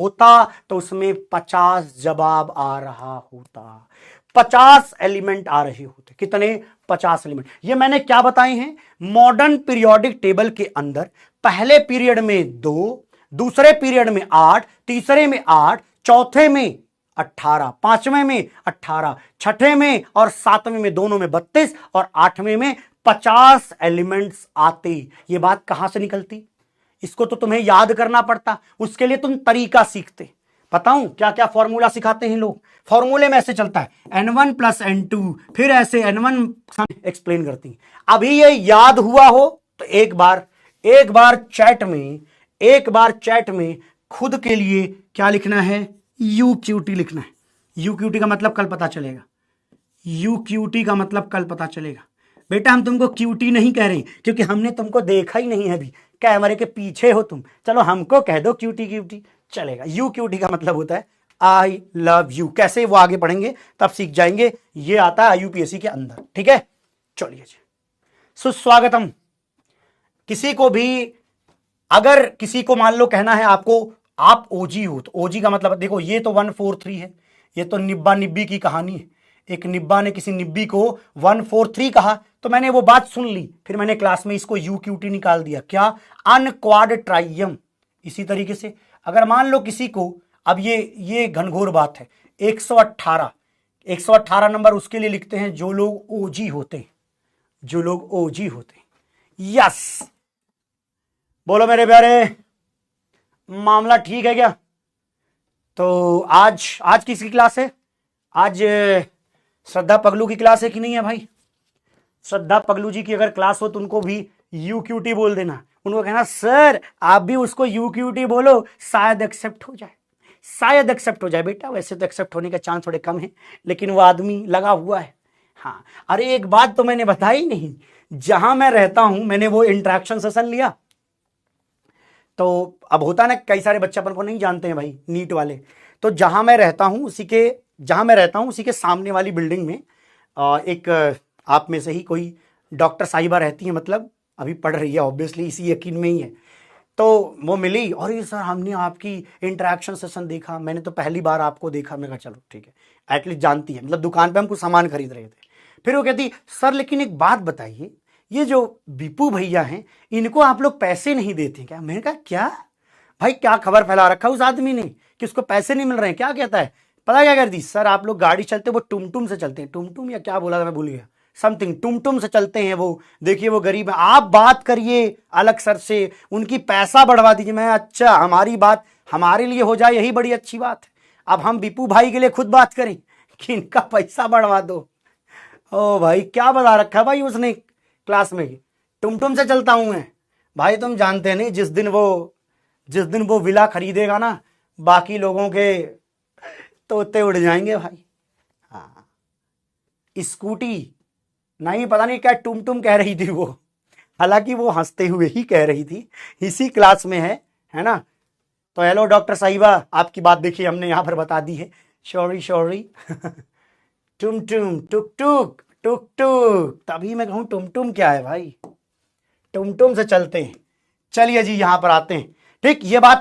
होता तो उसमें 50 जवाब आ रहा होता, 50 एलिमेंट आ रहे होते। कितने? 50 एलिमेंट। ये मैंने क्या बताए हैं? मॉडर्न पीरियोडिक टेबल के अंदर पहले पीरियड में 2, दूसरे पीरियड में 8, तीसरे में 8, चौथे में 18, पांचवें में 18, छठे में और सातवें में, दोनों में 32 और आठवें में 50 एलिमेंट्स आते। ये बात कहां से निकलती? इसको तो तुम्हें याद करना पड़ता, उसके लिए तुम तरीका सीखते। बताऊं क्या क्या फॉर्मूला सिखाते हैं लोग? फॉर्मूले में ऐसे चलता है n1 प्लस n2, फिर ऐसे n1 एक्सप्लेन करती हैं। अभी ये याद हुआ हो तो एक बार चैट में खुद के लिए क्या लिखना है? UQT लिखना है। UQT का मतलब कल पता चलेगा। UQT का मतलब कल पता चलेगा। बेटा हम तुमको क्यूटी नहीं कह रहे क्योंकि हमने तुमको देखा ही नहीं है अभी, कैमरे के पीछे हो तुम। चलो हमको कह दो क्यूटी चलेगा। UQT का मतलब होता है आई लव यू। कैसे? वो आगे पढ़ेंगे तब सीख जाएंगे। ये आता है IUPAC के अंदर। ठीक है, चलिए जी, सुस्वागतम। किसी को भी अगर किसी को मान लो कहना है आपको आप ओजी हो, तो ओजी का मतलब देखो, ये तो 143 है, ये तो निब्बा निब्बी की कहानी है। एक निब्बा ने किसी निब्बी को 143 कहा, तो मैंने वो बात सुन ली, फिर मैंने क्लास में इसको UQT निकाल दिया। क्या? अनक्वाड ट्राइयम। इसी तरीके से अगर मान लो किसी को, अब ये घनघोर बात है, 118 नंबर उसके लिए लिखते हैं जो लोग ओजी होते हैं, जो लोग ओजी होते हैं। यस, बोलो मेरे प्यारे, मामला ठीक है क्या? तो आज किसकी क्लास है? आज श्रद्धा पगलू की क्लास है कि नहीं है भाई? श्रद्धा पगलू जी की अगर क्लास हो तो उनको भी UQT बोल देना। उनको कहना सर आप भी उसको UQT बोलो, शायद एक्सेप्ट हो जाए, शायद एक्सेप्ट हो जाए। बेटा वैसे तो एक्सेप्ट होने का चांस थोड़े कम है, लेकिन वो आदमी लगा हुआ है। हाँ, अरे एक बात तो मैंने बताई नहीं, जहां मैं रहता हूं मैंने वो इंटरेक्शन सेशन लिया, तो अब होता ना कई सारे बच्चे अपन को नहीं जानते हैं भाई, नीट वाले। तो जहां मैं रहता हूं उसी के सामने वाली बिल्डिंग में एक आप में से ही कोई डॉक्टर साहिबा रहती है, मतलब अभी पढ़ रही है ऑब्वियसली, इसी यकीन में ही है। तो वो मिली और ये सर हमने आपकी इंटरेक्शन सेशन देखा, मैंने तो पहली बार आपको देखा। मैं कहा चलो ठीक है, एटलीस्ट जानती है, मतलब दुकान पे हम कुछ सामान खरीद रहे थे। फिर वो कहती सर लेकिन एक बात बताइए, ये जो विपू भैया हैं इनको आप लोग पैसे नहीं देते क्या? मैंने कहा क्या भाई, क्या खबर फैला रखा उस आदमी ने कि उसको पैसे नहीं मिल रहे हैं? क्या कहता है पता क्या करती? सर आप लोग गाड़ी चलते वो टुमटुम से चलते हैं, टुमटुम या क्या बोला था मैं भूल गया, समथिंग टुमटुम से चलते हैं वो, देखिए वो गरीब है, आप बात करिए अलग सर से, उनकी पैसा बढ़वा दीजिए। मैं अच्छा, हमारी बात हमारे लिए हो जाए यही बड़ी अच्छी बात है। अब हम विपू भाई के लिए खुद बात करें कि इनका पैसा बढ़वा दो? ओ भाई क्या बता रखा है भाई उसने क्लास में, टुमटुम से चलता हूं मैं। भाई तुम जानते नहीं, जिस दिन वो विला खरीदेगा ना, बाकी लोगों के तोते उड़ जाएंगे भाई। हाँ, स्कूटी नहीं, पता नहीं क्या टुमटुम कह रही थी वो, हालांकि वो हंसते हुए ही कह रही थी, इसी क्लास में है ना। तो हेलो डॉक्टर साहिबा, आपकी बात देखिए हमने यहां पर बता दी है। सॉरी टुमटुम टुक टुक टुक टुक, तभी मैं कहूं टुमटुम क्या है भाई, टुमटुम से चलते हैं। चलिए जी यहां पर आते हैं। ठीक, ये बात